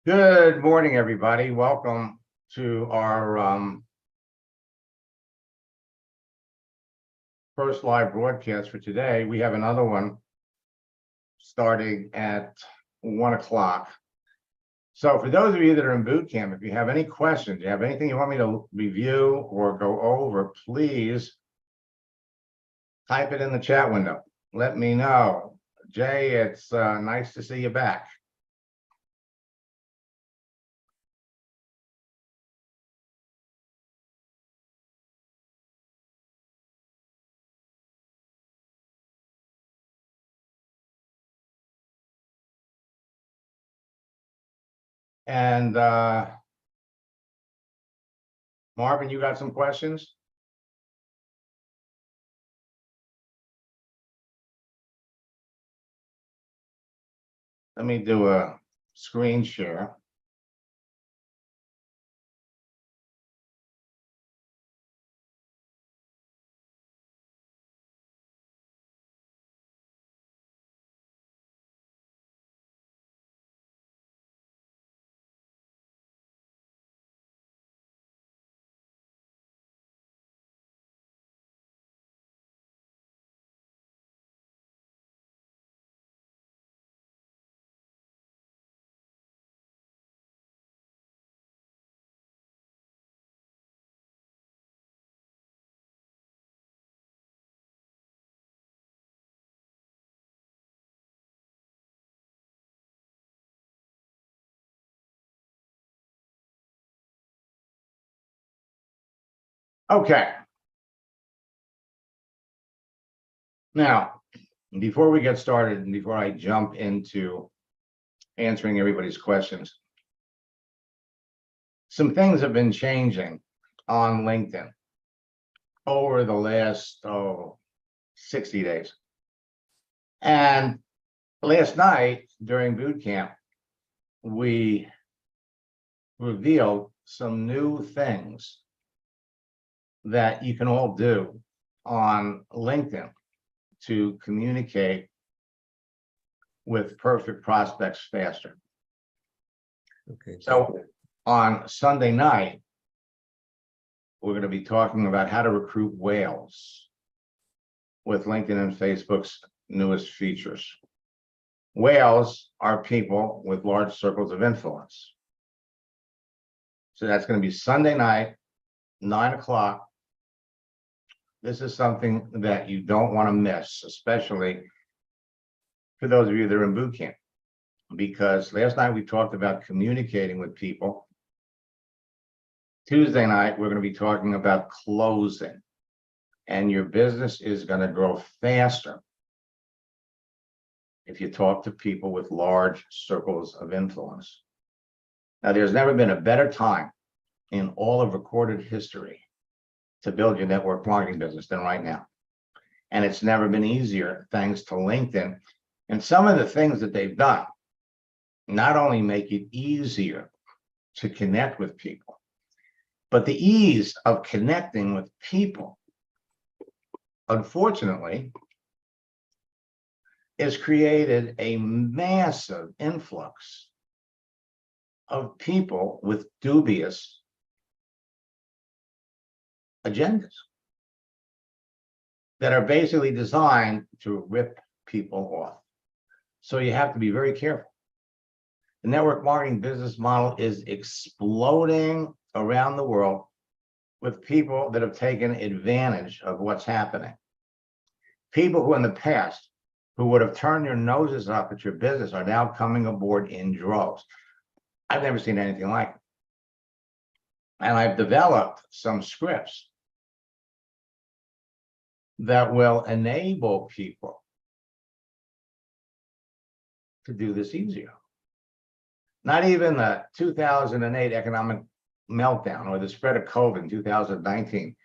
Good morning, everybody. Welcome to our first live broadcast for today. We have another one starting at 1 o'clock. So for those of you that are in boot camp, if you have any questions, you have anything you want me to review or go over, please type it in the chat window. Let me know. Jay, it's nice to see you back. And Marvin, you got some questions? Let me do a screen share. Okay. Now, before we get started and before I jump into answering everybody's questions, some things have been changing on LinkedIn over the last 60 days. And last night during boot camp, we revealed some new things that you can all do on LinkedIn to communicate with perfect prospects faster. Okay. So on Sunday night, we're going to be talking about how to recruit whales with LinkedIn and Facebook's newest features. Whales are people with large circles of influence. So that's going to be Sunday night, 9 o'clock. This is something that you don't want to miss, especially for those of you that are in boot camp, because last night we talked about communicating with people. Tuesday night, we're going to be talking about closing, and your business is going to grow faster if you talk to people with large circles of influence. Now, there's never been a better time in all of recorded history to build your network marketing business than right now. And it's never been easier thanks to LinkedIn. And some of the things that they've done not only make it easier to connect with people, but the ease of connecting with people, unfortunately, has created a massive influx of people with dubious agendas that are basically designed to rip people off. So you have to be very careful. The network marketing business model is exploding around the world with people that have taken advantage of what's happening. People who in the past who would have turned their noses up at your business are now coming aboard in droves. I've never seen anything like it. And I've developed some scripts that will enable people to do this easier. Not even the 2008 economic meltdown or the spread of COVID in 2019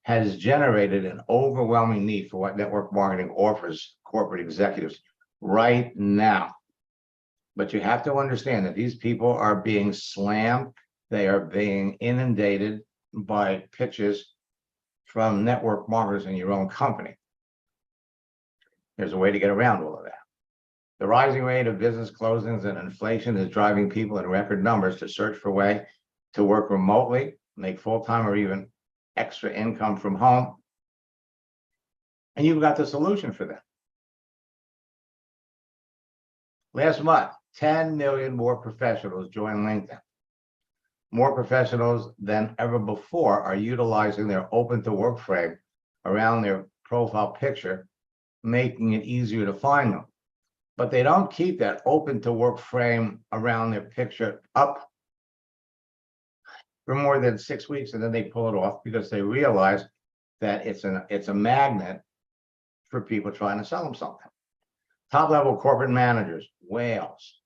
has generated an overwhelming need for what network marketing offers corporate executives right now. But you have to understand that these people are being slammed. They are being inundated by pitches from network marketers in your own company. There's a way to get around all of that. The rising rate of business closings and inflation is driving people in record numbers to search for a way to work remotely, make full-time or even extra income from home. And you've got the solution for that. Last month, 10 million more professionals joined LinkedIn. More professionals than ever before are utilizing their open to work frame around their profile picture, making it easier to find them. But they don't keep that open to work frame around their picture up for more than 6 weeks, and then they pull it off because they realize that it's a magnet for people trying to sell them something. Top level corporate managers, whales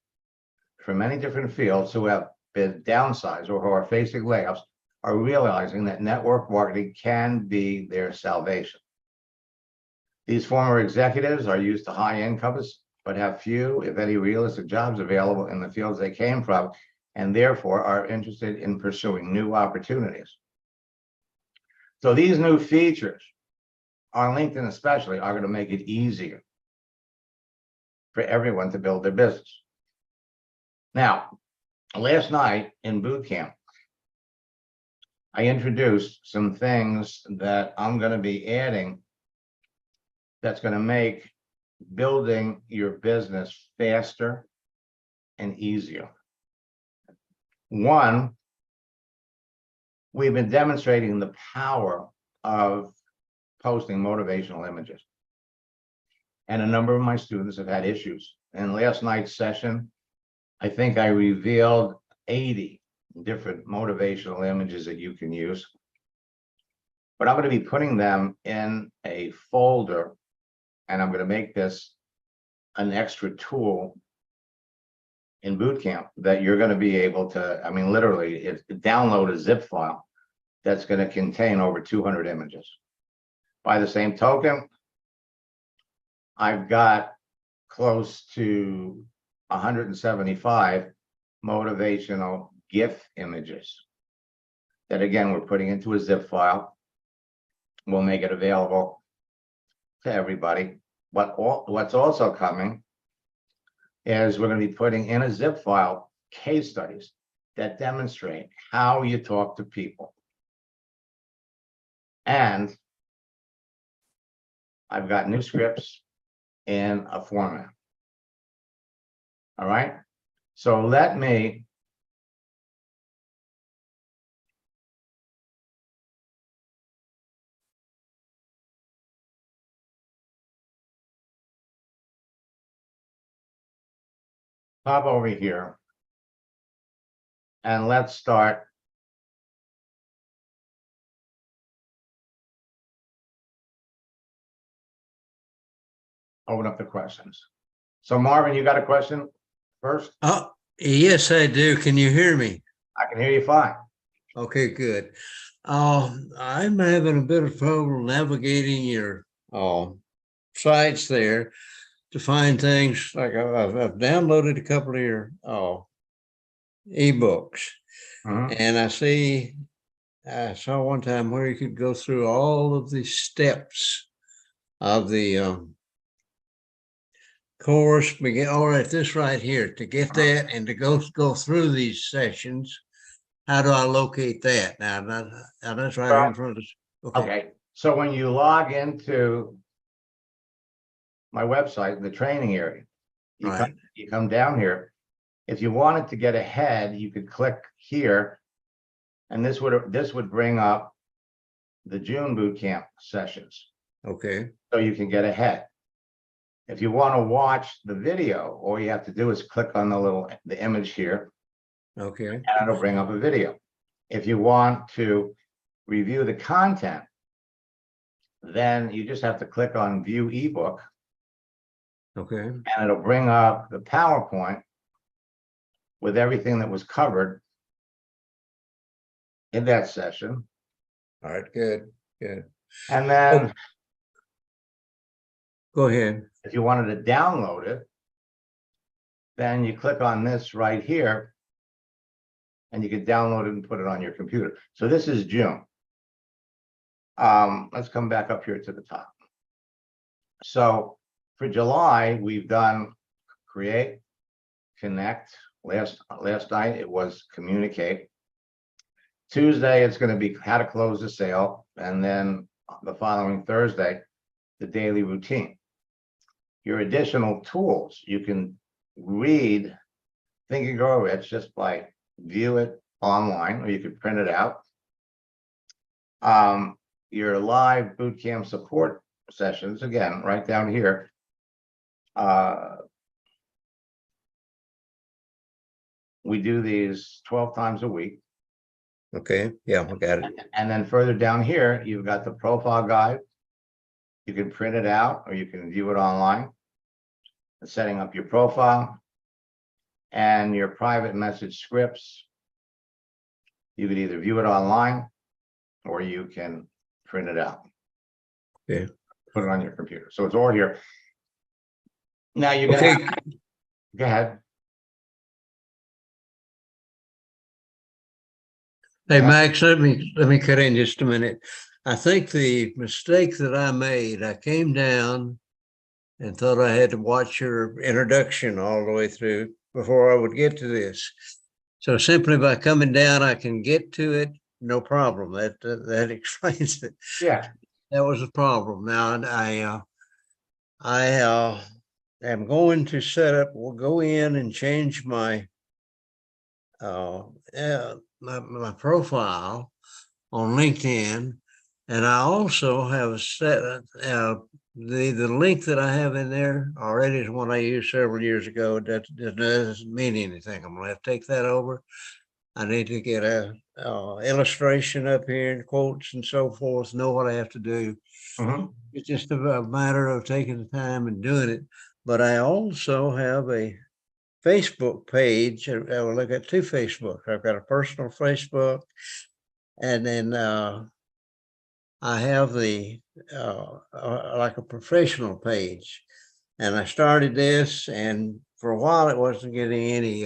from many different fields who have been downsized or who are facing layoffs are realizing that network marketing can be their salvation. These former executives are used to high incomes, but have few, if any, realistic jobs available in the fields they came from, and therefore are interested in pursuing new opportunities. So these new features on LinkedIn especially are going to make it easier for everyone to build their business. Now, last night in boot camp, I introduced some things that I'm going to be adding that's going to make building your business faster and easier. One, we've been demonstrating the power of posting motivational images. And a number of my students have had issues. In last night's session, I think I revealed 80 different motivational images that you can use. But I'm going to be putting them in a folder, and I'm going to make this an extra tool in Bootcamp that you're going to be able to, I mean, literally, download a zip file that's going to contain over 200 images. By the same token, I've got close to 175 motivational GIF images that, again, we're putting into a zip file. We'll make it available to everybody. But what's also coming is we're going to be putting in a zip file case studies that demonstrate how you talk to people. And I've got new scripts in a format. All right. So let me pop over here and let's start. Open up the questions. So Marvin, you got a question first? Oh, yes, I do. Can you hear me? I can hear you fine. Okay, good. I'm having a bit of trouble navigating your sites there to find things. Like I've downloaded a couple of your ebooks, and I saw one time where you could go through all of the steps of the course. Begin. All right, this right here to get that and to go through these sessions. How do I locate that? Now that's right here in front of us. Okay. So when you log into my website, the training area, you come down here. If you wanted to get ahead, you could click here, and this would bring up the June boot camp sessions. Okay. So you can get ahead. If you want to watch the video, all you have to do is click on the image here. Okay. And it'll bring up a video. If you want to review the content, then you just have to click on view ebook. Okay. And it'll bring up the PowerPoint with everything that was covered in that session. All right, good. And then go ahead. if you wanted to download it, then you click on this right here, and you can download it and put it on your computer. So this is June. Let's come back up here to the top. So for July, we've done create, connect. Last night it was communicate. Tuesday, it's going to be how to close the sale. And then the following Thursday, the daily routine. Your additional tools, you can read Think and Grow Rich just by view it online, or you could print it out. Your live boot camp support sessions, again, right down here. We do these 12 times a week. Okay, yeah, I got it. And then further down here, you've got the profile guide. You can print it out or you can view it online. Setting up your profile and your private message scripts. You could either view it online or you can print it out. Okay. Put it on your computer. So it's all here. Now you're Okay. gonna go ahead. Hey, Yeah. Max, let me cut in just a minute. I think the mistake that I made, I came down and thought I had to watch your introduction all the way through before I would get to this. So simply by coming down, I can get to it, no problem. That explains it. Yeah. That was a problem. Now I am going to set up. We'll go in and change my my profile on LinkedIn, and I also have set the link that I have in there already is one I used several years ago. That doesn't mean anything. I'm gonna have to take that over. I need to get a illustration up here and quotes and so forth. Know what I have to do. Mhm. It's just a matter of taking the time and doing it. But I also have a Facebook page. I will look at two Facebooks. I've got a personal Facebook, and then I have the like a professional page. And I started this, and for a while it wasn't getting any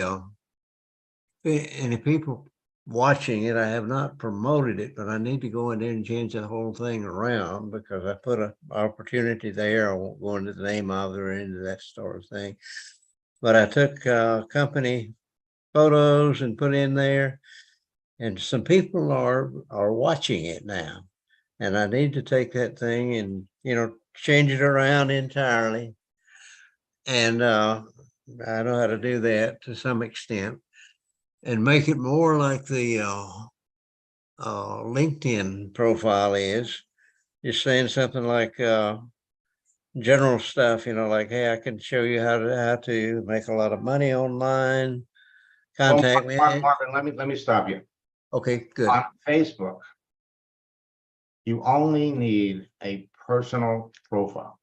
people watching it. I have not promoted it, but I need to go in there and change the whole thing around because I put an opportunity there. I won't go into the name of it or into that sort of thing. But I took company photos and put in there, and some people are watching it now. And I need to take that thing and, change it around entirely. And I know how to do that to some extent and make it more like the LinkedIn profile is. Just saying something like general stuff, like, hey, I can show you how to make a lot of money online. Well, Contact me. Marvin, let me stop you. Okay, good. On Facebook, you only need a personal profile.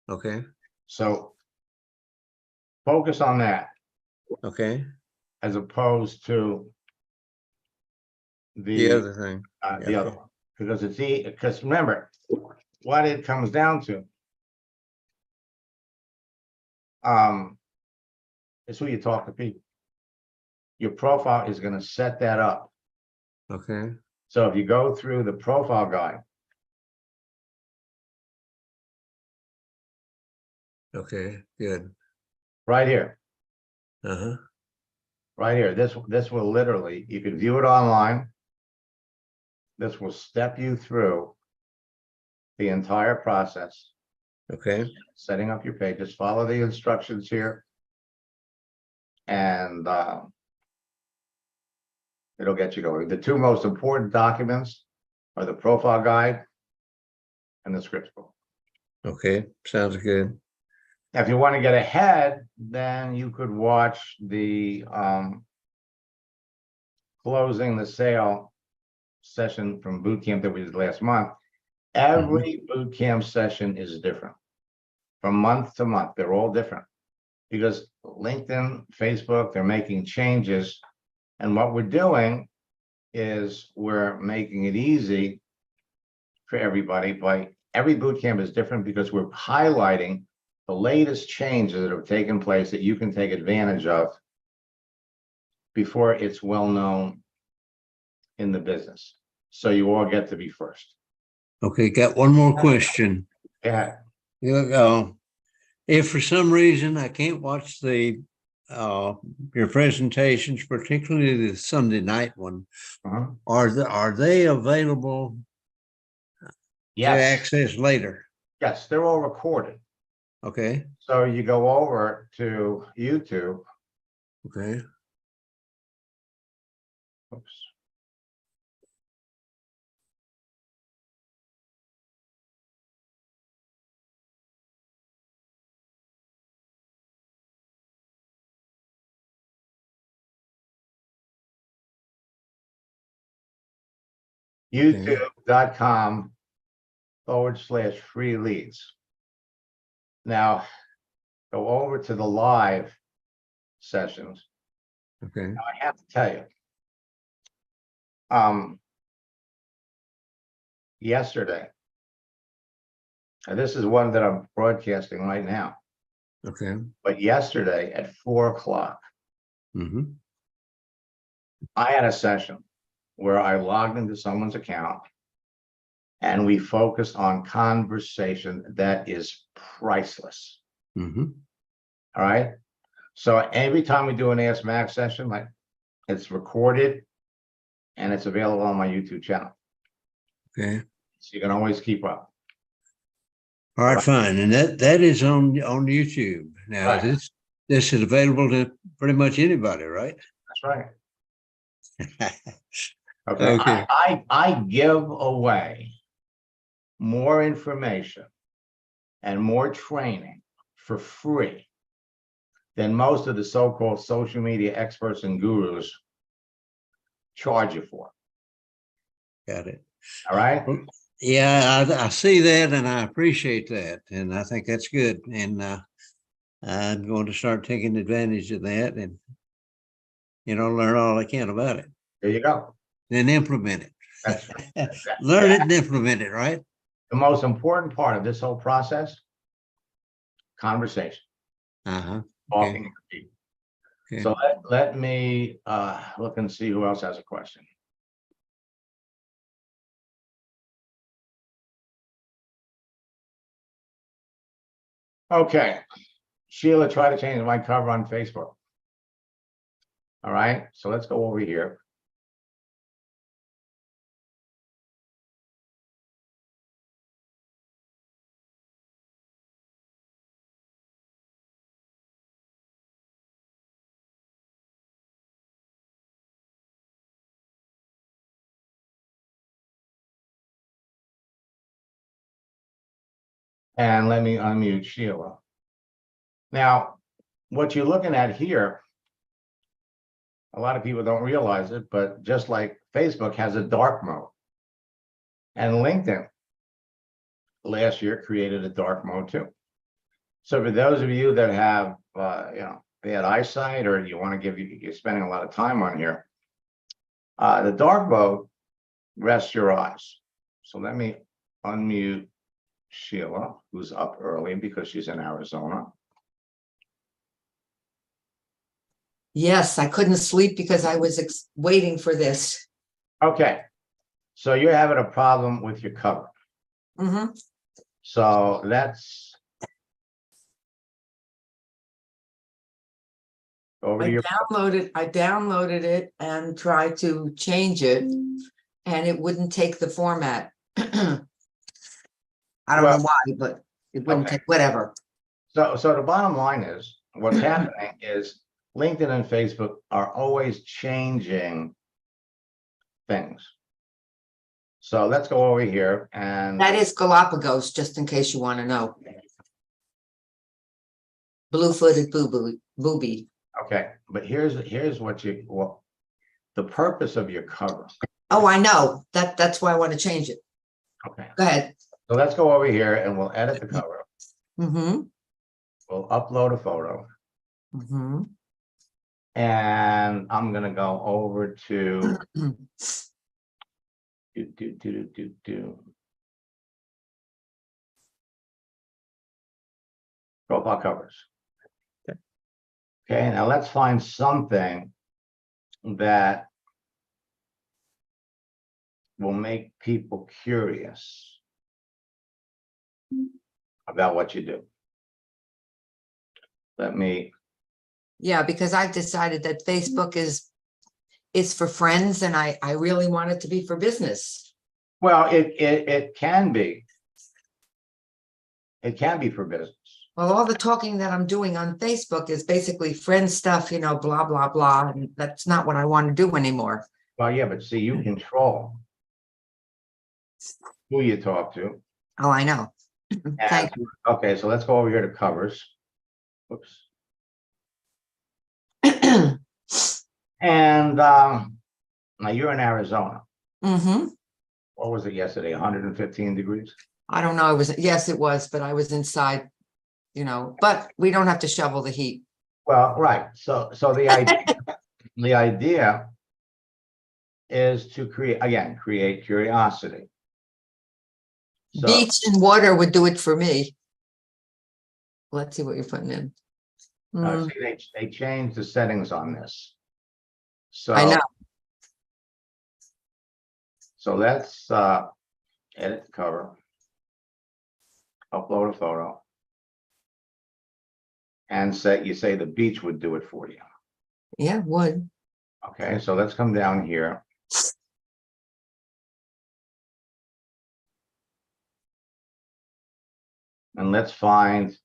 Okay. So focus on that Okay. as opposed to The other thing. the other one, because because remember what it comes down to. Is who you talk to people. Your profile is going to set that up. Okay. So if you go through the profile guide, Okay, good. right here, Uh-huh. right here, this will literally, you can view it online. This will step you through the entire process. Okay. Setting up your page. Just follow the instructions here. And it'll get you going. The two most important documents are the profile guide and the scripts book. Okay, sounds good. Now, if you want to get ahead, then you could watch the closing the sale session from boot camp that we did last month. Every boot camp session is different from month to month. They're all different because LinkedIn, Facebook, they're making changes. And what we're doing is we're making it easy for everybody. By every boot camp is different because we're highlighting the latest changes that have taken place that you can take advantage of before it's well known in the business. So you all get to be first. Okay, got one more question. Yeah. if for some reason I can't watch your presentations, particularly the Sunday night one, Mhm. are they available to Yes, access later? yes, they're all recorded. Okay, So you go over to YouTube. okay, Oops. okay, YouTube.com/free leads. Now go over to the live sessions. okay, Now, I have to tell you, um, yesterday, and this is one that I'm broadcasting right now, okay. but yesterday at 4 o'clock, Hmm. I had a session where I logged into someone's account and we focused on conversation that is priceless. Hmm. All right. So every time we do an Ask Max session, like, it's recorded and it's available on my YouTube channel. Okay. So you can always keep up. All right, fine. And that is on YouTube. Now, Right. this is available to pretty much anybody, right? That's right. Okay. Okay. I give away more information and more training for free than most of the so-called social media experts and gurus charge you for. Got it. All right. Well, yeah, I see that and I appreciate that. And I think that's good. And I'm going to start taking advantage of that and, learn all I can about it. There you go. Then implement That's it. Learn it and implement it, right? the most important part of this whole process: conversation, Uh-huh. Okay. talking to people. Okay. So let me look and see who else has a question. Okay, Sheila, try to change my cover on Facebook. All right, so let's go over here. And let me unmute Sheila. Now, what you're looking at here, a lot of people don't realize it, but just like Facebook has a dark mode, and LinkedIn last year created a dark mode too. So for those of you that have, bad eyesight, or you want to you're spending a lot of time on here, the dark mode rests your eyes. So let me unmute Sheila, who's up early because she's in Arizona. Yes, I couldn't sleep because I was waiting for this. Okay, so you're having a problem with your cover. Mhm. So let's go over to your. I downloaded it and tried to change it, and it wouldn't take the format. I don't Well, know why, but it wouldn't okay. take, whatever. So the bottom line is, what's happening is LinkedIn and Facebook are always changing things. So let's go over here and. That is Galapagos, just in case you want to know. Blue-footed booby. Okay, but here's what the purpose of your cover. Oh, I know. That's why I want to change it. Okay, Go ahead. so let's go over here and we'll edit the cover. Mm-hmm. We'll upload a photo, Mm-hmm. and I'm gonna go over to profile covers. Okay, now let's find something that will make people curious about what you do. let me, Yeah, because I've decided that Facebook is for friends and I really want it to be for business. well, it can be. It can be for business. Well, all the talking that I'm doing on Facebook is basically friend stuff, you know, blah, blah, blah, and that's not what I want to do anymore. Well, yeah, but see, you control who you talk to. Oh, I know. And, Thank okay, so let's go over here to covers. Whoops. you. And now you're in Arizona. Mm-hmm. What was it yesterday? 115 degrees? I don't know. Yes, it was, but I was inside, you know, but we don't have to shovel the heat. Well, right. So the idea is to create curiosity. So Beach and water would do it for me. Let's see what you're putting in. see, they changed the settings on this. I know. So let's edit the cover, upload a photo, and you say the beach would do it for you. Yeah, would. Okay, so let's come down here. And let's find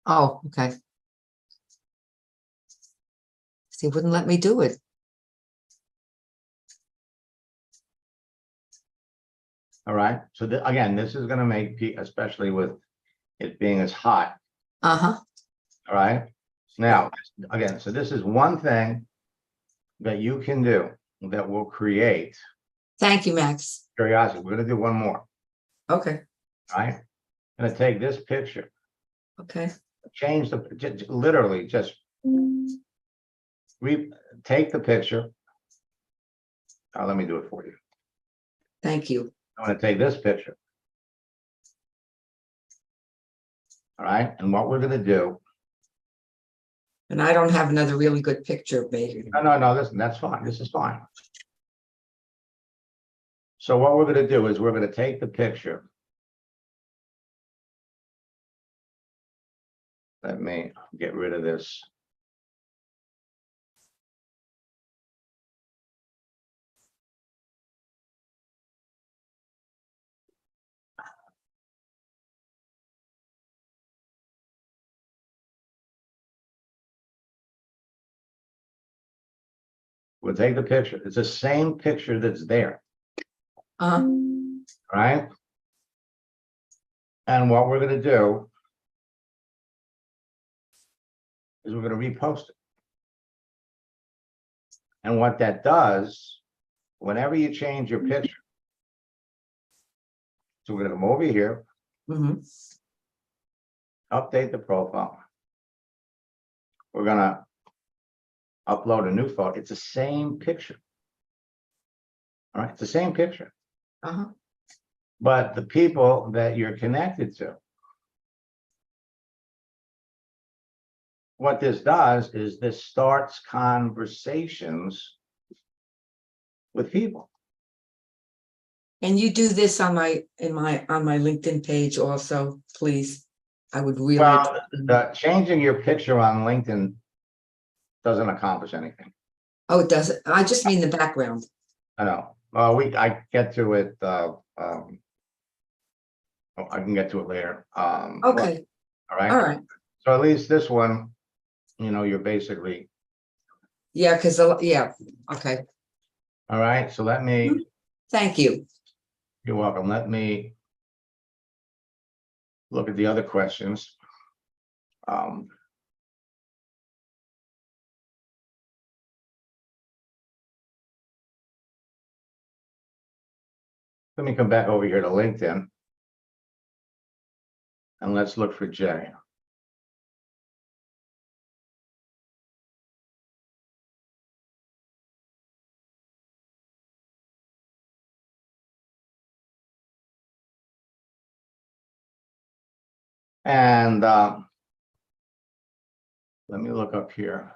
Oh, okay. See, wouldn't let me do it. all right. So again, this is going to make especially with it being as hot. Uh-huh. All right. Now, again, so this is one thing that you can do that will create Thank you, Max. curiosity. We're going to do one more. Okay. All right. I'm going to take this picture, Okay. change literally just take the picture. Let me do it for you. Thank you. I'm going to take this picture. All right. And what we're going to do. And I don't have another really good picture of me. No, listen, that's fine. This is fine. So what we're going to do is we're going to take the picture. Let me get rid of this. We'll take the picture. It's the same picture that's there, Uh-huh. right? And what we're going to do is we're going to repost it. And what that does, whenever you change your picture, so we're going to come over here, Mm-hmm. update the profile. We're going to upload a new photo. It's the same picture. All right, it's the same picture. Uh-huh. But the people that you're connected to, what this does is this starts conversations with people. And you do this on my LinkedIn page also, please. I would really. Well, changing your picture on LinkedIn doesn't accomplish anything. Oh, it doesn't. I just mean the background. I know. I get to it. I can get to it later. Okay. All right. All right. So at least this one, you're basically, Yeah, because yeah. Okay. all right. So let me, Thank you. you're welcome. Let me look at the other questions. Let me come back over here to LinkedIn. And let's look for Jay. And let me look up here.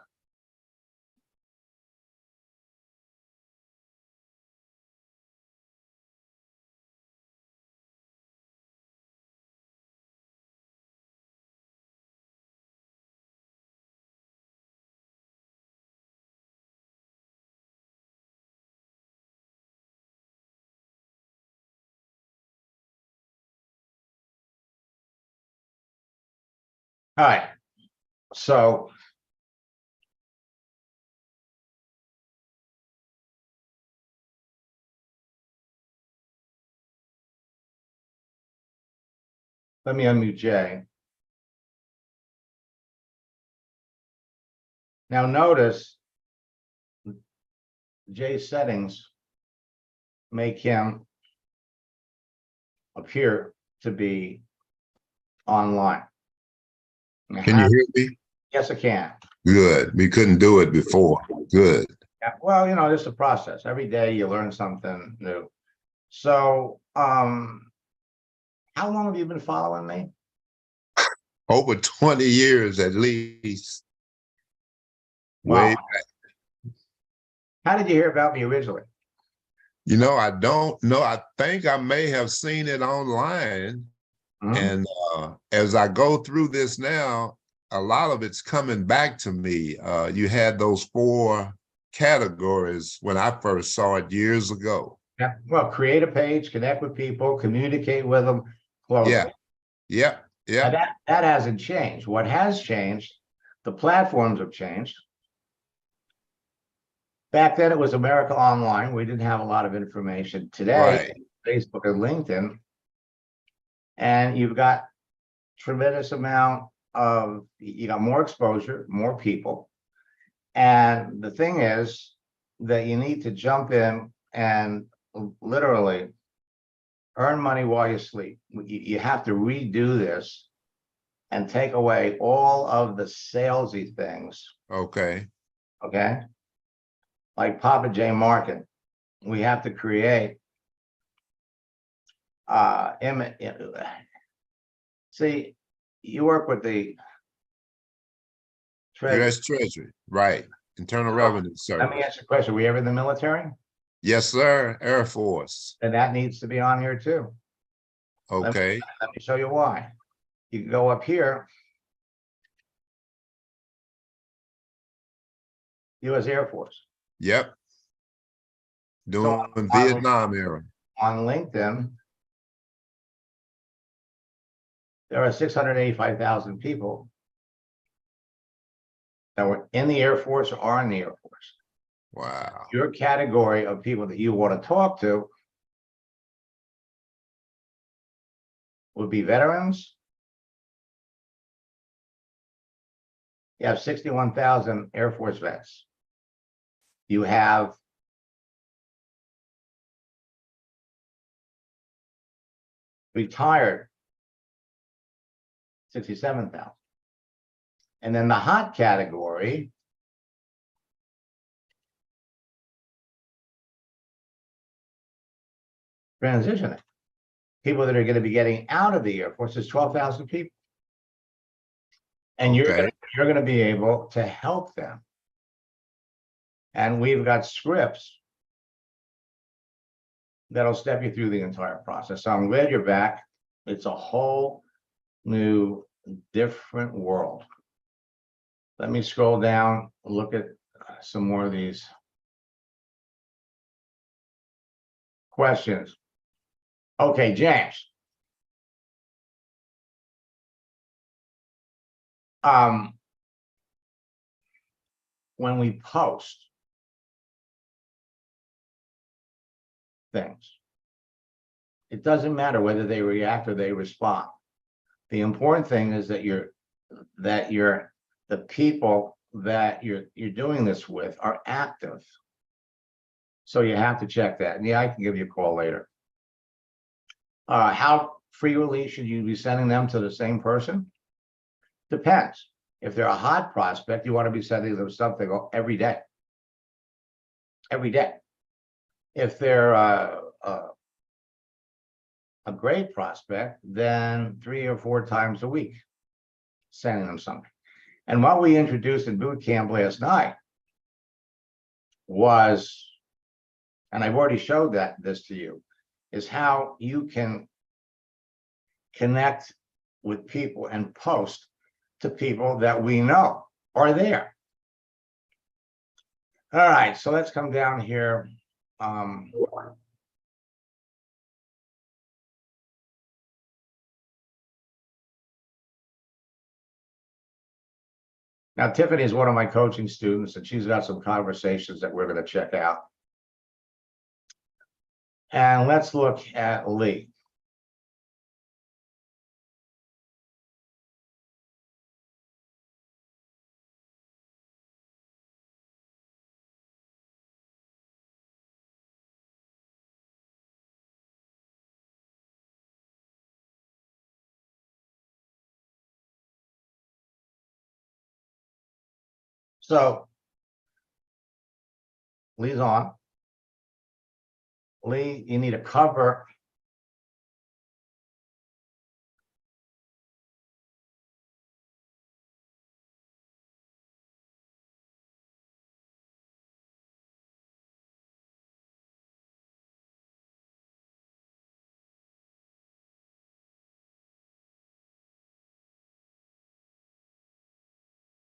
All right, so. Let me unmute Jay. Now notice Jay's settings make him appear to be online. Now, Can you hear me? yes, I can. Good. We couldn't do it before. Good. Yeah, well, you know, this is a process. Every day you learn something new. So, how long have you been following me? Over 20 years at least. Way Wow. How did you hear about me originally? You know, I don't know. I think I may have seen it online. Mhm. And as I go through this now, a lot of it's coming back to me. You had those 4 categories when I first saw it years ago. Yeah, well, create a page, connect with people, communicate with them closely. Yeah, yeah, Now, yeah. that hasn't changed. What has changed, the platforms have changed. Back then, it was America Online. We didn't have a lot of information. Today, Right. Facebook and LinkedIn, and you've got tremendous amount of, you got more exposure, more people. And the thing is that you need to jump in and literally earn money while you sleep. You have to redo this and take away all of the salesy things, Okay. okay? Like Papa J Market, we have to create see, you work with the treasury. U.S. Treasury. Right. Internal So, Revenue let me Service. ask you a question. Were you ever in the military? Yes, sir. Air Force. And that needs to be on here too. Okay. Let me show you why. You can go up here. US Air Force. Yep. So Doing Vietnam era. on LinkedIn, there are 685,000 people that were in the Air Force or are in the Air Force. Wow. Your category of people that you want to talk to would be veterans. You have 61,000 Air Force vets. You have retired 67,000. And then the hot category transitioning. People that are going to be getting out of the Air Force is 12,000 people. And Okay. you're going to be able to help them. And we've got scripts that'll step you through the entire process. So I'm glad you're back. It's a whole new, different world. Let me scroll down, look at some more of these questions. Okay, James. When we post things, it doesn't matter whether they react or they respond. The important thing is that the people that you're doing this with are active. So you have to check that. And yeah, I can give you a call later. How frequently should you be sending them to the same person? Depends. If they're a hot prospect, you want to be sending them something every day. Every day. If they're a great prospect, then 3 or 4 times a week, sending them something. And what we introduced in boot camp last night was, and I've already showed this to you, is how you can connect with people and post to people that we know are there. All right, so let's come down here. Now Tiffany is one of my coaching students and she's got some conversations that we're gonna check out. And let's look at Lee. So Lee's on. Lee, you need a cover.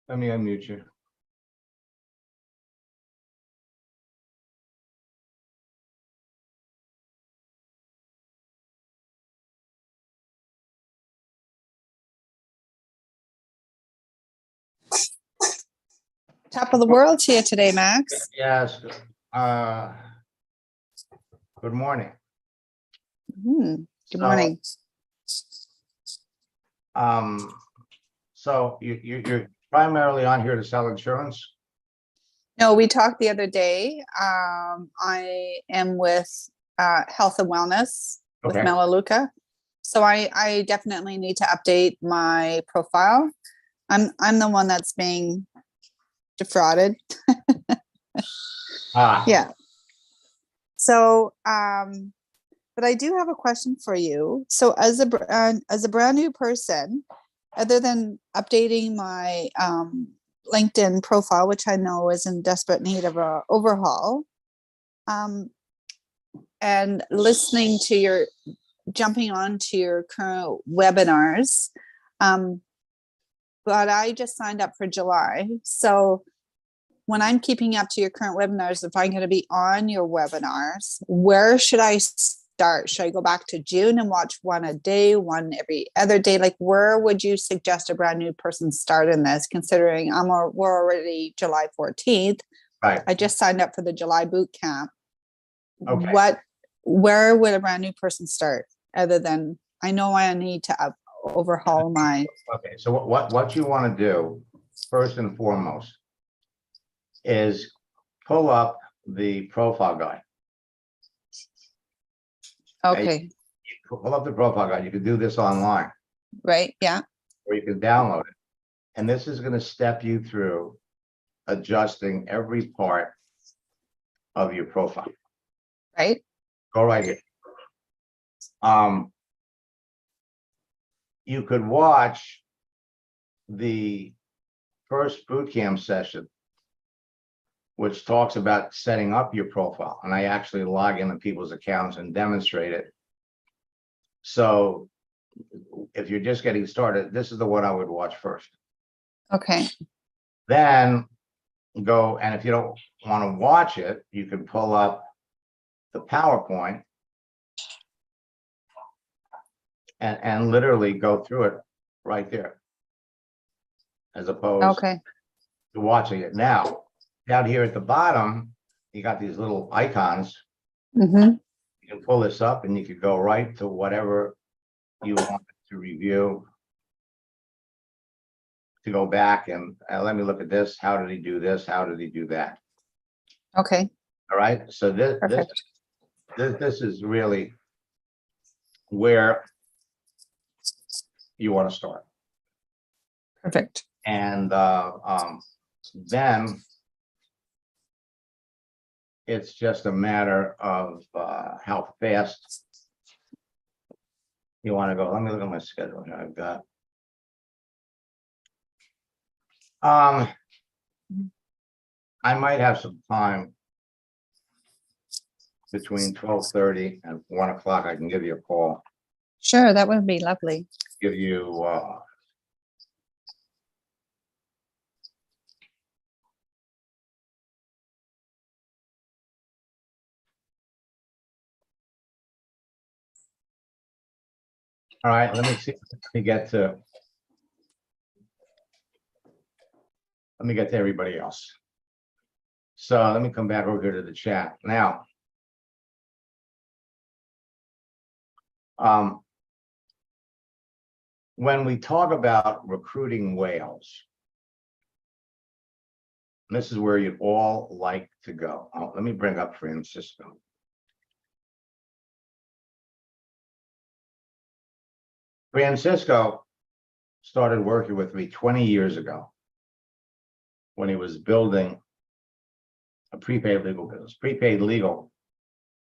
Let me unmute you. Top of the world here today, Max. Yes. Good morning. Good So, morning. So you're primarily on here to sell insurance? No, we talked the other day. I am with Health and Wellness with Okay. Melaleuca. So I definitely need to update my profile. I'm the one that's being defrauded. Ah, Yeah. So, but I do have a question for you. So as a brand new person, other than updating my LinkedIn profile, which I know is in desperate need of a overhaul, and listening to your, jumping on to your current webinars, but I just signed up for July. So when I'm keeping up to your current webinars, if I'm going to be on your webinars, where should I start? Should I go back to June and watch one a day, one every other day? Like, where would you suggest a brand new person start in this, considering we're already July 14th. right. I just signed up for the July boot camp. Okay. Where would a brand new person start, other than, I know I need to overhaul my, Okay. So what you want to do first and foremost is pull up the profile guide. okay, Pull up the profile guide. You can do this online right, yeah, or you can download it. And this is going to step you through adjusting every part of your profile. right, Go right here. You could watch the first boot camp session, which talks about setting up your profile. And I actually log into people's accounts and demonstrate it. So if you're just getting started, this is the one I would watch first. okay, Then go, and if you don't want to watch it, you can pull up the PowerPoint and literally go through it right there, as opposed okay, to watching it. Now, down here at the bottom, you got these little icons. mm-hmm. You can pull this up and you could go right to whatever you want to review, to go back and let me look at this. How did he do this? How did he do that? Okay, All right. So perfect. this is really where you want to start. Perfect. And then it's just a matter of how fast you want to go. Let me look at my schedule here. I've got I might have some time between 12:30 and 1 o'clock. I can give you a call, Sure, that would be lovely. give you all right, let me see. Let me get to Let me get to everybody else. So let me come back over here to the chat now. When we talk about recruiting whales, this is where you'd all like to go. Let me bring up Francisco. Francisco started working with me 20 years ago when he was building a prepaid legal business. Prepaid Legal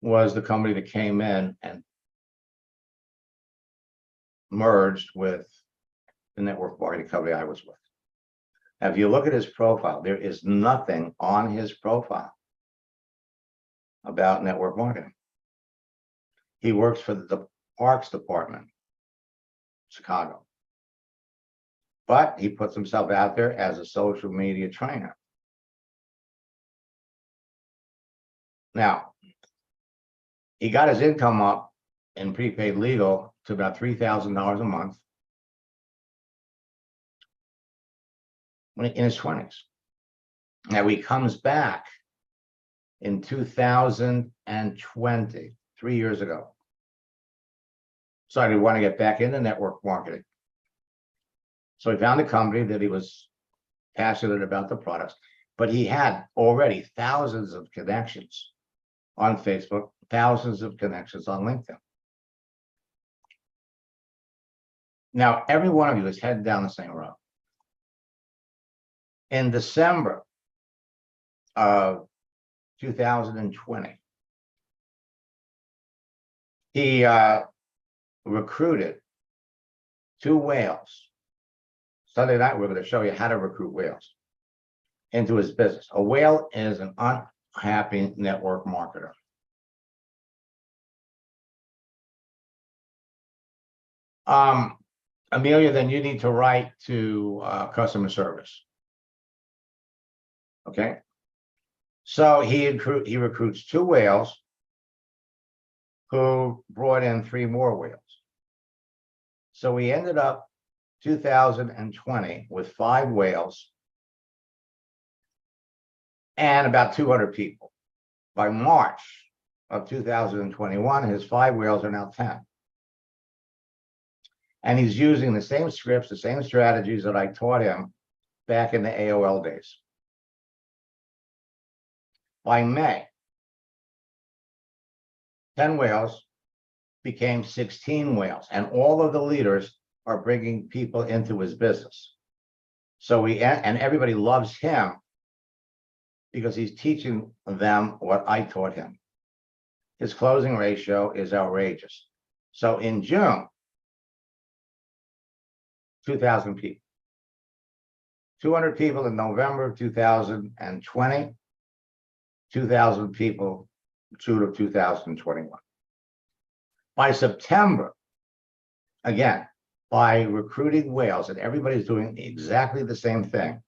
was the company that came in and merged with the network marketing company I was with. Now, if you look at his profile, there is nothing on his profile about network marketing. He works for the Parks Department, Chicago. But he puts himself out there as a social media trainer. Now, he got his income up in prepaid legal to about $3,000 a month in his 20s. Now he comes back in 2020, 3 years ago. Decided he wanted to get back into network marketing. So he found a company that he was passionate about the products, but he had already thousands of connections on Facebook, thousands of connections on LinkedIn. Now, every one of you is heading down the same road. In December of 2020, he recruited 2 whales. Sunday night, we're going to show you how to recruit whales into his business. A whale is an unhappy network marketer. Amelia, then you need to write to customer service. Okay. So he recruits 2 whales who brought in 3 more whales. So we ended up 2020 with 5 whales and about 200 people. By March of 2021, his 5 whales are now 10. And he's using the same scripts, the same strategies that I taught him back in the AOL days. By May, 10 whales became 16 whales, and all of the leaders are bringing people into his business. So and everybody loves him because he's teaching them what I taught him. His closing ratio is outrageous. So in June, 2,000 people, 200 people in November of 2020, 2,000 people June of 2021. By September, again, by recruiting whales, and everybody's doing exactly the same thing.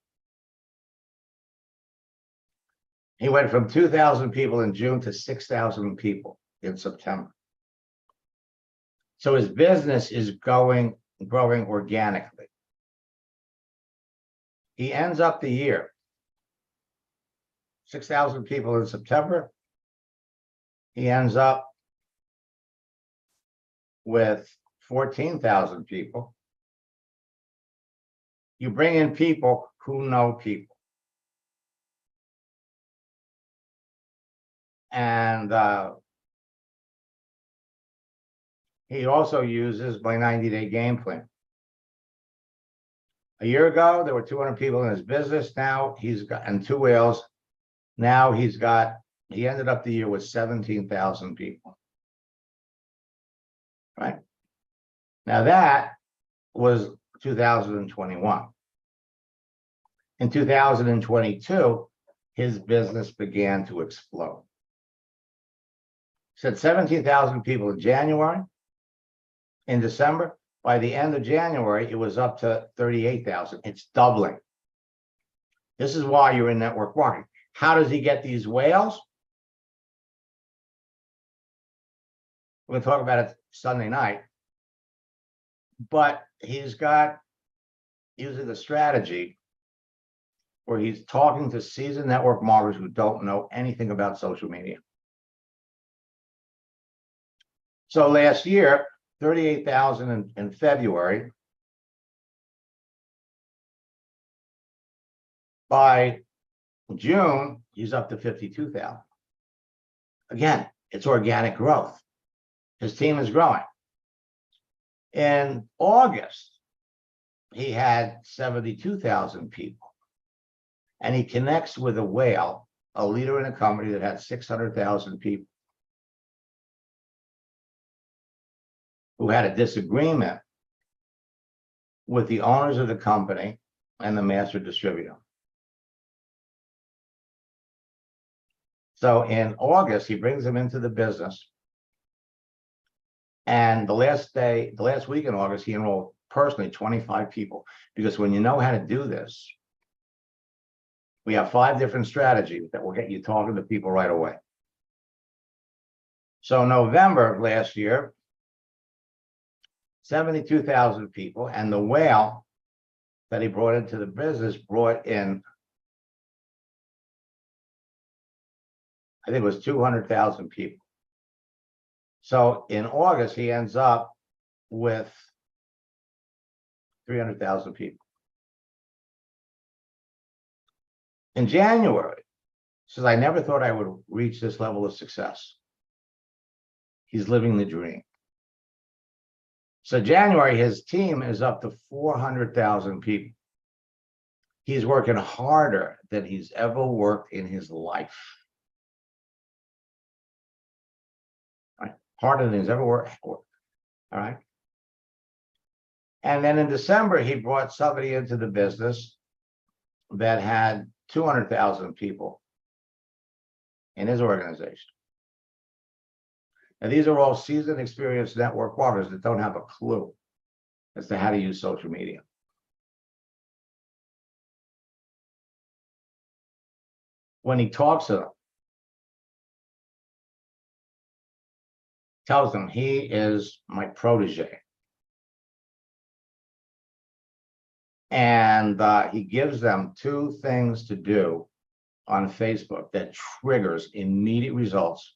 He went from 2,000 people in June to 6,000 people in September. So his business is growing organically. He ends up the year 6,000 people in September. He ends up with 14,000 people. You bring in people who know people. And he also uses my 90-day game plan. A year ago, there were 200 people in his business. Now he's got, and 2 whales. Now he ended up the year with 17,000 people. Right? Now that was 2021. In 2022, his business began to explode. He said 17,000 people in January. In December, by the end of January, it was up to 38,000. It's doubling. This is why you're in network marketing. How does he get these whales? We're going to talk about it Sunday night. But he's got, using the strategy where he's talking to seasoned network marketers who don't know anything about social media. So last year, 38,000 in February. By June, he's up to 52,000. Again, it's organic growth. His team is growing. In August, he had 72,000 people. And he connects with a whale, a leader in a company that had 600,000 people, who had a disagreement with the owners of the company and the master distributor. So in August, he brings them into the business. And the last week in August, he enrolled personally 25 people, because when you know how to do this, we have 5 different strategies that will get you talking to people right away. So November of last year, 72,000 people, and the whale that he brought into the business brought in, I think it was 200,000 people. So in August, he ends up with 300,000 people. In January, he says, I never thought I would reach this level of success. He's living the dream. So January, his team is up to 400,000 people. He's working harder than he's ever worked in his life. Right? Harder than he's ever worked. All right. And then in December, he brought somebody into the business that had 200,000 people in his organization. And these are all seasoned, experienced network marketers that don't have a clue as to how to use social media. When he talks to them, tells them he is my protege. And he gives them 2 things to do on Facebook that triggers immediate results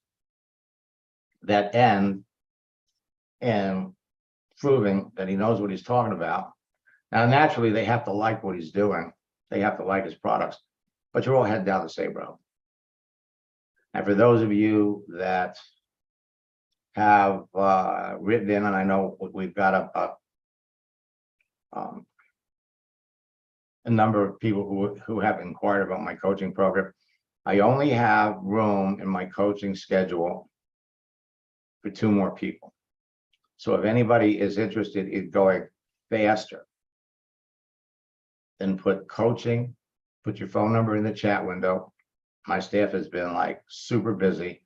that end in proving that he knows what he's talking about. Now, naturally, they have to like what he's doing. They have to like his products, but you're all heading down the same road. And for those of you that have written in, and I know we've got a number of people who have inquired about my coaching program. I only have room in my coaching schedule for 2 more people. So if anybody is interested in going faster, then put coaching, put your phone number in the chat window. My staff has been like super busy.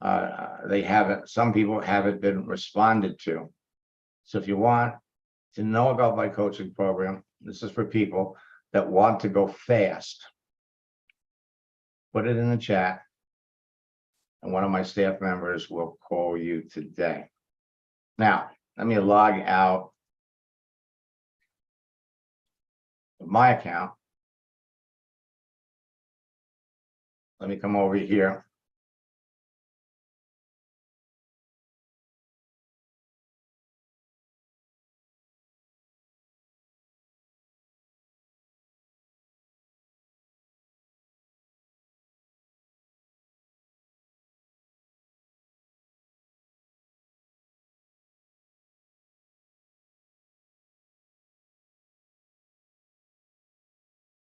Some people haven't been responded to. So if you want to know about my coaching program, this is for people that want to go fast. Put it in the chat, and one of my staff members will call you today. Now, let me log out of my account. Let me come over here.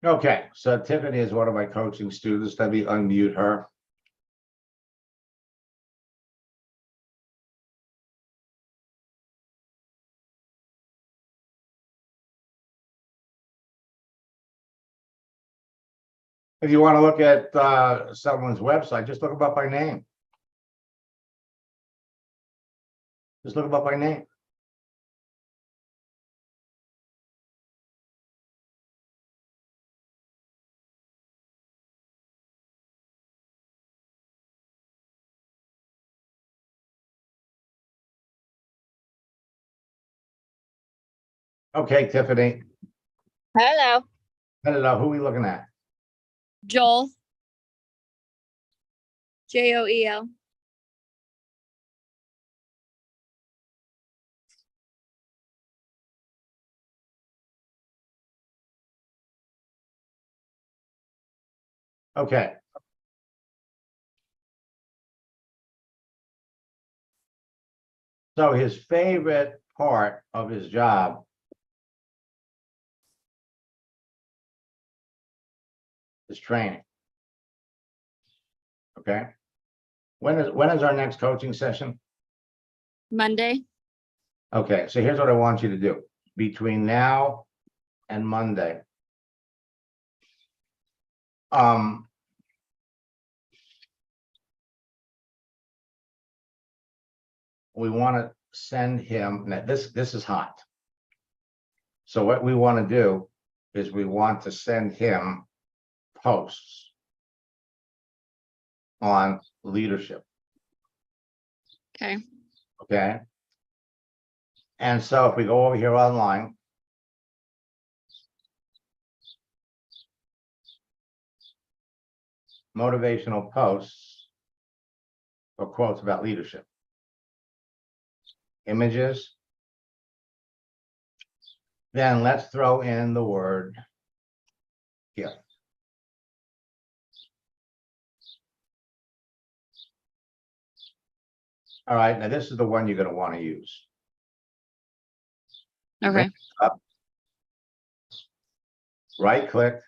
Okay, so Tiffany is one of my coaching students. Let me unmute her. If you want to look at someone's website, just look them up by name. Just look them up by name. Okay, Tiffany. Hello. Hello, who are we looking at? Joel. Joel. Okay. So his favorite part of his job is training. Okay. When is our next coaching session? Monday. Okay, so here's what I want you to do. Between now and Monday. We want to send him, now this is hot. So what we want to do is we want to send him posts on leadership. Okay. Okay. And so if we go over here online. Motivational posts or quotes about leadership. Images. Then let's throw in the word gift. All right, now this is the one you're going to want to use. Okay. Right click,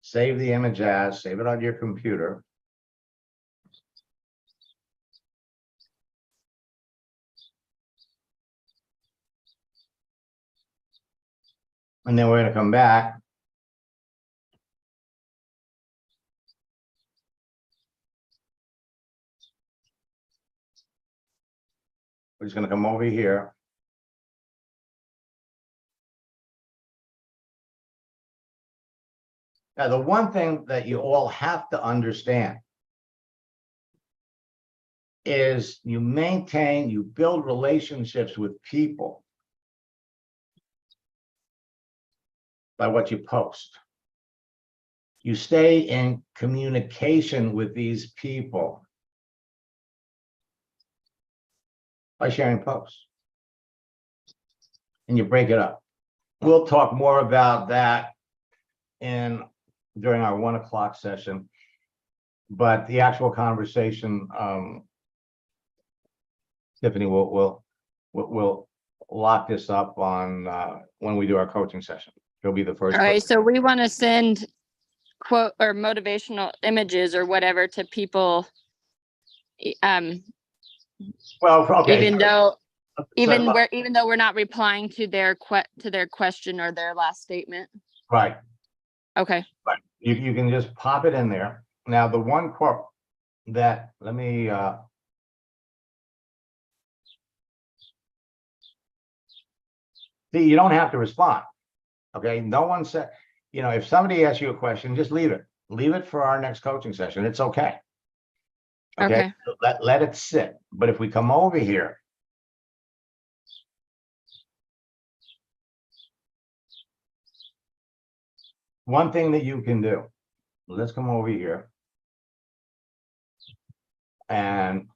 save the image as, save it on your computer. And then we're going to come back. We're just going to come over here. Now, the one thing that you all have to understand is you build relationships with people by what you post. You stay in communication with these people by sharing posts. And you break it up. We'll talk more about that during our 1 o'clock session. But the actual conversation, Tiffany will lock this up on when we do our coaching session. It'll be the first. All right. So we want to send quote or motivational images or whatever to people. Well, okay. Even though So- even though we're not replying to their question or their last statement. Right. Okay. Right. You can just pop it in there. Now, the one quote that, let me, see, you don't have to respond. Okay, no one said, if somebody asks you a question, just leave it. Leave it for our next coaching session. It's okay. Okay. Let it sit. But if we come over here. One thing that you can do, let's come over here. And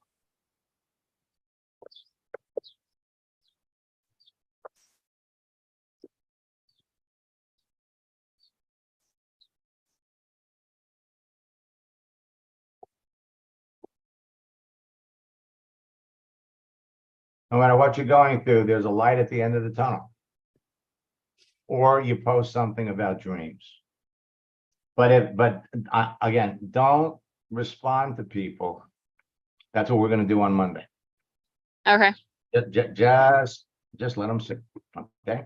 no matter what you're going through, there's a light at the end of the tunnel. Or you post something about dreams. But again, don't respond to people. That's what we're going to do on Monday. Okay. Just let them sit. Okay.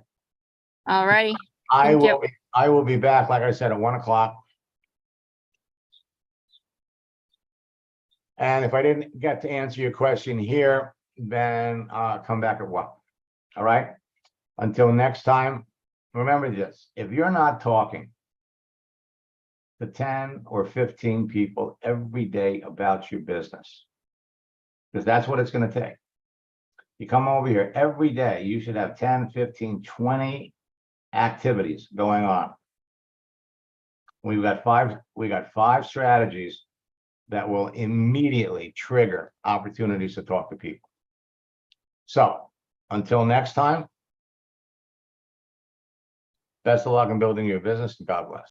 All righty. I Thank you. will be back, like I said, at 1 o'clock. And if I didn't get to answer your question here, then come back at 1. All right. Until next time, remember this: if you're not talking to 10 or 15 people every day about your business, because that's what it's going to take. You come over here every day, you should have 10, 15, 20 activities going on. we got five strategies that will immediately trigger opportunities to talk to people. So until next time, best of luck in building your business and God bless.